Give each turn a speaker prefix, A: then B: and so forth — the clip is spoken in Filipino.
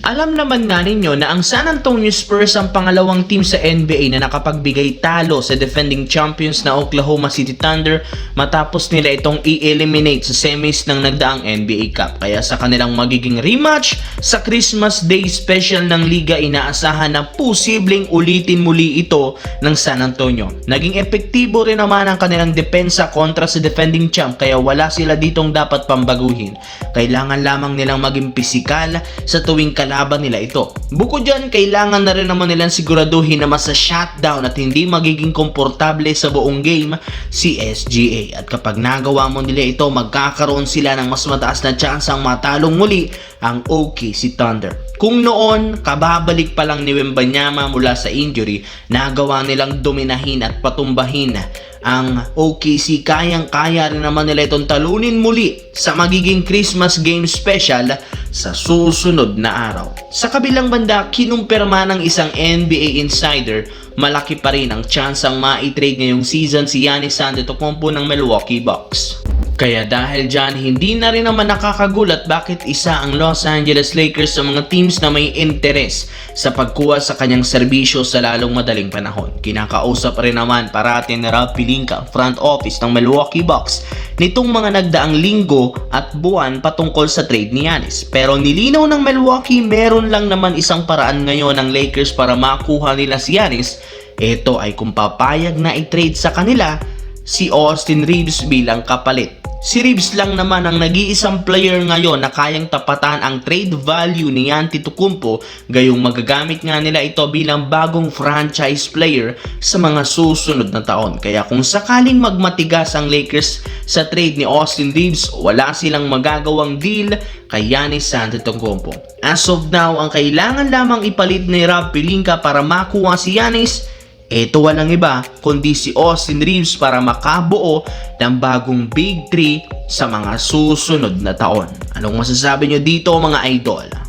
A: Alam naman nga ninyo na ang San Antonio Spurs ang pangalawang team sa NBA na nakapagbigay talo sa defending champions na Oklahoma City Thunder matapos nila itong i-eliminate sa semis ng nagdaang NBA Cup. Kaya sa kanilang magiging rematch sa Christmas Day special ng liga, inaasahan na posibleng ulitin muli ito ng San Antonio. Naging epektibo rin naman ang kanilang depensa kontra sa defending champ, kaya wala sila ditong dapat pambaguhin. Kailangan lamang nilang maging pisikal sa tuwing kalaban nila ito. Bukod dyan, kailangan na rin naman nilang siguraduhin na masa-shutdown at hindi magiging komportable sa buong game si SGA. At kapag nagawa mo nila ito, magkakaroon sila ng mas mataas na tsansang matalong muli ang OKC Thunder. Kung noon, kababalik pa lang ni Wembanyama mula sa injury, nagawa nilang dominahin at patumbahin ang OKC, kayang-kaya rin naman nila itong talunin muli sa magiging Christmas Game Special sa susunod na araw. Sa kabilang banda, kinumpirma ng isang NBA insider, malaki pa rin ang tsansang ma-trade ngayong season si Giannis Antetokounmpo ng Milwaukee Bucks. Kaya dahil dyan, hindi na rin naman nakakagulat bakit isa ang Los Angeles Lakers sa mga teams na may interes sa pagkuha sa kanyang serbisyo sa lalong madaling panahon. Kinakausap rin naman parati ni Rob Pelinka, front office ng Milwaukee Bucks, nitong mga nagdaang linggo at buwan patungkol sa trade ni Giannis. Pero nilinaw ng Milwaukee, meron lang naman isang paraan ngayon ng Lakers para makuha nila si Giannis. Ito ay kung papayag na i-trade sa kanila si Austin Reeves bilang kapalit. Si Reeves lang naman ang nag-iisang player ngayon na kayang tapatan ang trade value ni Antetokounmpo, gayong magagamit nga nila ito bilang bagong franchise player sa mga susunod na taon. Kaya kung sakaling magmatigas ang Lakers sa trade ni Austin Reeves, wala silang magagawang deal kay Giannis Antetokounmpo. As of now, ang kailangan lamang ipalit ni Rob Pelinka para makuha si Giannis, ito walang iba kundi si Austin Reeves para makabuo ng bagong Big 3 sa mga susunod na taon. Anong masasabi nyo dito mga idol?